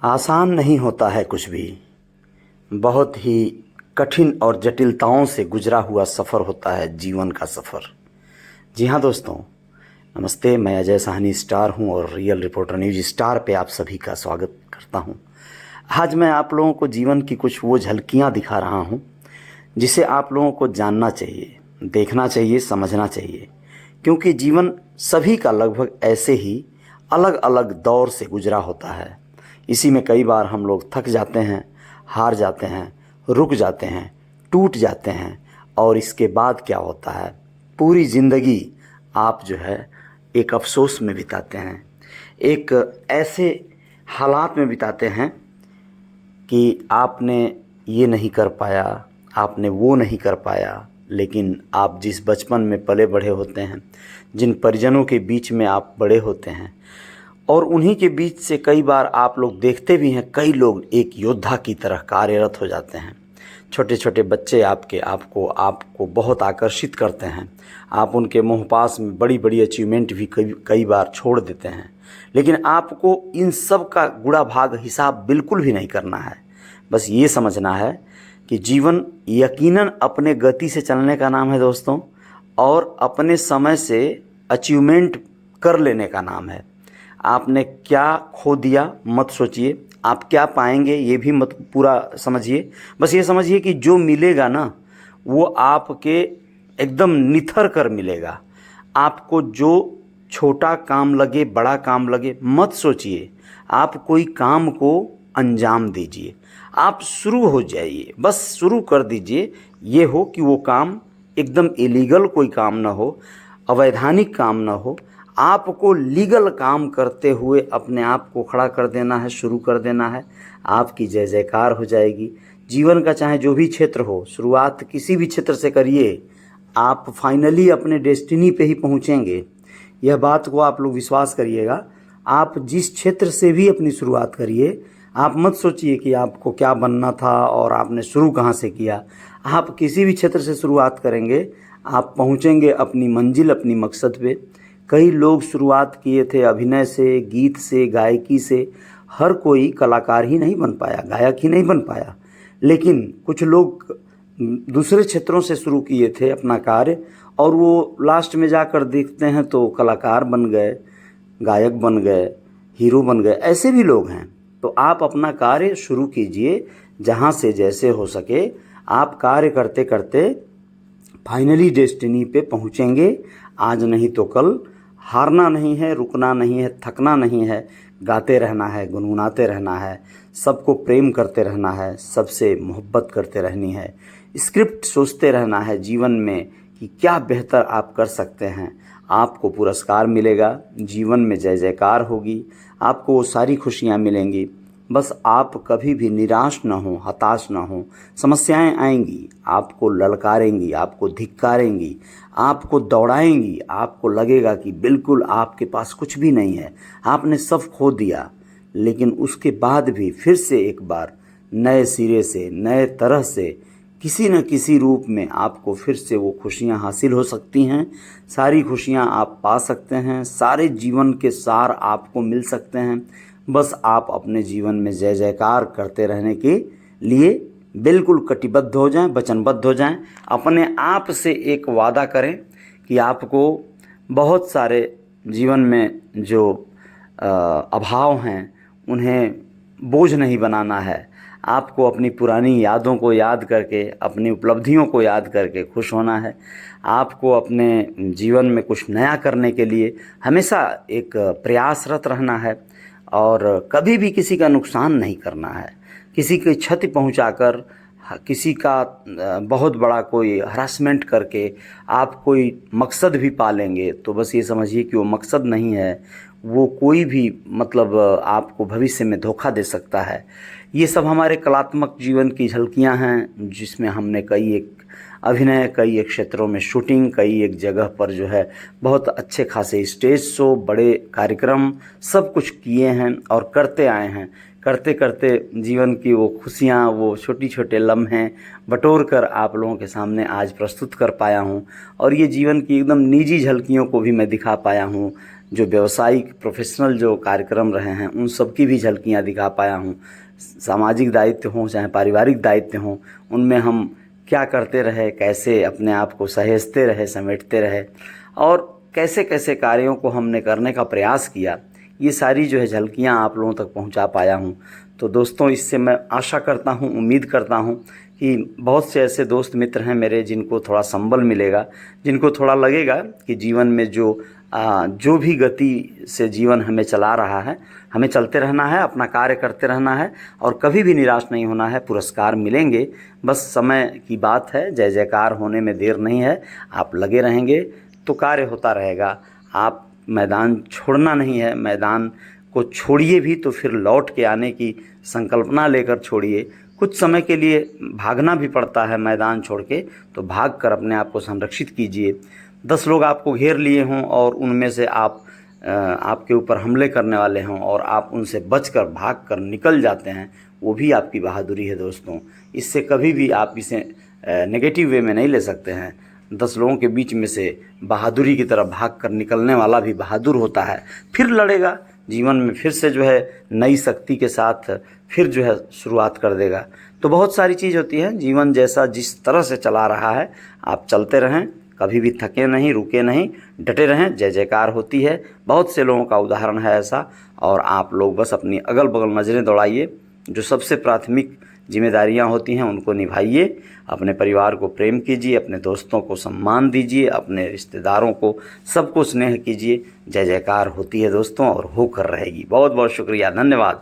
आसान नहीं होता है कुछ भी। बहुत ही कठिन और जटिलताओं से गुजरा हुआ सफ़र होता है जीवन का सफ़र। जी हाँ दोस्तों, नमस्ते। मैं अजय साहनी स्टार हूँ और रियल रिपोर्टर न्यूज़ स्टार पे आप सभी का स्वागत करता हूँ। आज मैं आप लोगों को जीवन की कुछ वो झलकियाँ दिखा रहा हूँ जिसे आप लोगों को जानना चाहिए, देखना चाहिए, समझना चाहिए, क्योंकि जीवन सभी का लगभग ऐसे ही अलग अलग दौर से गुजरा होता है। इसी में कई बार हम लोग थक जाते हैं, हार जाते हैं, रुक जाते हैं, टूट जाते हैं, और इसके बाद क्या होता है, पूरी ज़िंदगी आप जो है एक अफसोस में बिताते हैं, एक ऐसे हालात में बिताते हैं कि आपने ये नहीं कर पाया, आपने वो नहीं कर पाया। लेकिन आप जिस बचपन में पले बढ़े होते हैं, जिन परिजनों के बीच में आप बड़े होते हैं, और उन्हीं के बीच से कई बार आप लोग देखते भी हैं, कई लोग एक योद्धा की तरह कार्यरत हो जाते हैं। छोटे छोटे बच्चे आपको आपको बहुत आकर्षित करते हैं। आप उनके मुँह पास में बड़ी बड़ी अचीवमेंट भी कई बार छोड़ देते हैं। लेकिन आपको इन सब का गुणा भाग हिसाब बिल्कुल भी नहीं करना है। बस ये समझना है कि जीवन यकीनन अपने गति से चलने का नाम है दोस्तों, और अपने समय से अचीवमेंट कर लेने का नाम है। आपने क्या खो दिया मत सोचिए, आप क्या पाएंगे ये भी मत पूरा समझिए। बस ये समझिए कि जो मिलेगा ना, वो आपके एकदम निथर कर मिलेगा। आपको जो छोटा काम लगे, बड़ा काम लगे, मत सोचिए। आप कोई काम को अंजाम दीजिए, आप शुरू हो जाइए, बस शुरू कर दीजिए। ये हो कि वो काम एकदम इलीगल कोई काम ना हो, अवैधानिक काम ना हो। आपको लीगल काम करते हुए अपने आप को खड़ा कर देना है, शुरू कर देना है। आपकी जय जयकार हो जाएगी। जीवन का चाहे जो भी क्षेत्र हो, शुरुआत किसी भी क्षेत्र से करिए, आप फाइनली अपने डेस्टिनी पे ही पहुँचेंगे। यह बात को आप लोग विश्वास करिएगा। आप जिस क्षेत्र से भी अपनी शुरुआत करिए, आप मत सोचिए कि आपको क्या बनना था और आपने शुरू कहाँ से किया। आप किसी भी क्षेत्र से शुरुआत करेंगे, आप पहुँचेंगे अपनी मंजिल, अपनी मकसद पे। कई लोग शुरुआत किए थे अभिनय से, गीत से, गायकी से। हर कोई कलाकार ही नहीं बन पाया, गायक ही नहीं बन पाया। लेकिन कुछ लोग दूसरे क्षेत्रों से शुरू किए थे अपना कार्य, और वो लास्ट में जाकर देखते हैं तो कलाकार बन गए, गायक बन गए, हीरो बन गए। ऐसे भी लोग हैं। तो आप अपना कार्य शुरू कीजिए, जहाँ से जैसे हो सके। आप कार्य करते करते फाइनली डेस्टिनी पे पहुँचेंगे। आज नहीं तो कल। हारना नहीं है, रुकना नहीं है, थकना नहीं है। गाते रहना है, गुनगुनाते रहना है, सबको प्रेम करते रहना है, सबसे मोहब्बत करते रहनी है। स्क्रिप्ट सोचते रहना है जीवन में कि क्या बेहतर आप कर सकते हैं। आपको पुरस्कार मिलेगा, जीवन में जय जयकार होगी, आपको वो सारी खुशियाँ मिलेंगी। बस आप कभी भी निराश ना हो, हताश ना हो। समस्याएं आएंगी, आपको ललकारेंगी, आपको धिक्कारेंगी, आपको दौड़ाएंगी। आपको लगेगा कि बिल्कुल आपके पास कुछ भी नहीं है, आपने सब खो दिया। लेकिन उसके बाद भी फिर से एक बार नए सिरे से, नए तरह से, किसी न किसी रूप में आपको फिर से वो खुशियाँ हासिल हो सकती हैं। सारी खुशियाँ आप पा सकते हैं, सारे जीवन के सार आपको मिल सकते हैं। बस आप अपने जीवन में जय जयकार करते रहने के लिए बिल्कुल कटिबद्ध हो जाएं, वचनबद्ध हो जाएं। अपने आप से एक वादा करें कि आपको बहुत सारे जीवन में जो अभाव हैं उन्हें बोझ नहीं बनाना है। आपको अपनी पुरानी यादों को याद करके, अपनी उपलब्धियों को याद करके खुश होना है। आपको अपने जीवन में कुछ नया करने के लिए हमेशा एक प्रयासरत रहना है, और कभी भी किसी का नुकसान नहीं करना है। किसी की क्षति पहुंचाकर, किसी का बहुत बड़ा कोई हरासमेंट करके आप कोई मकसद भी पा लेंगे तो बस ये समझिए कि वो मकसद नहीं है। वो कोई भी मतलब आपको भविष्य में धोखा दे सकता है। ये सब हमारे कलात्मक जीवन की झलकियां हैं, जिसमें हमने कई एक अभिनय, कई एक क्षेत्रों में शूटिंग, कई एक जगह पर जो है बहुत अच्छे खासे स्टेज शो, बड़े कार्यक्रम सब कुछ किए हैं और करते आए हैं। करते करते जीवन की वो खुशियाँ, वो छोटी छोटे लम्हे बटोर कर आप लोगों के सामने आज प्रस्तुत कर पाया हूँ। और ये जीवन की एकदम निजी झलकियों को भी मैं दिखा पाया हूँ, जो व्यावसायिक प्रोफेशनल जो कार्यक्रम रहे हैं उन सब की भी झलकियाँ दिखा पाया हूँ। सामाजिक दायित्व हों चाहे पारिवारिक दायित्व हों, उनमें हम क्या करते रहे, कैसे अपने आप को सहेजते रहे, समेटते रहे और कैसे कैसे कार्यों को हमने करने का प्रयास किया, ये सारी जो है झलकियाँ आप लोगों तक पहुंचा पाया हूं। तो दोस्तों, इससे मैं आशा करता हूं, उम्मीद करता हूं कि बहुत से ऐसे दोस्त मित्र हैं मेरे जिनको थोड़ा संबल मिलेगा, जिनको थोड़ा लगेगा कि जीवन में जो भी गति से जीवन हमें चला रहा है, हमें चलते रहना है, अपना कार्य करते रहना है और कभी भी निराश नहीं होना है। पुरस्कार मिलेंगे, बस समय की बात है। जय जयकार होने में देर नहीं है। आप लगे रहेंगे तो कार्य होता रहेगा। आप मैदान छोड़ना नहीं है, मैदान को छोड़िए भी तो फिर लौट के आने की संकल्पना लेकर छोड़िए। कुछ समय के लिए भागना भी पड़ता है मैदान छोड़ के, तो भाग कर अपने आप को संरक्षित कीजिए। 10 लोग आपको घेर लिए हों और उनमें से आपके ऊपर हमले करने वाले हों और आप उनसे बचकर भाग कर निकल जाते हैं, वो भी आपकी बहादुरी है दोस्तों। इससे कभी भी आप इसे नेगेटिव वे में नहीं ले सकते हैं। 10 लोगों के बीच में से बहादुरी की तरफ भाग कर निकलने वाला भी बहादुर होता है। फिर लड़ेगा जीवन में, फिर से जो है नई शक्ति के साथ फिर जो है शुरुआत कर देगा। तो बहुत सारी चीज़ होती है। जीवन जैसा जिस तरह से चला रहा है आप चलते रहें, कभी भी थके नहीं, रुके नहीं, डटे रहें, जय जयकार होती है। बहुत से लोगों का उदाहरण है ऐसा। और आप लोग बस अपनी अगल बगल नज़रें दौड़ाइए, जो सबसे प्राथमिक जिम्मेदारियां होती हैं उनको निभाइए। अपने परिवार को प्रेम कीजिए, अपने दोस्तों को सम्मान दीजिए, अपने रिश्तेदारों को सबको स्नेह कीजिए। जय जयकार होती है दोस्तों और होकर रहेगी। बहुत बहुत शुक्रिया, धन्यवाद।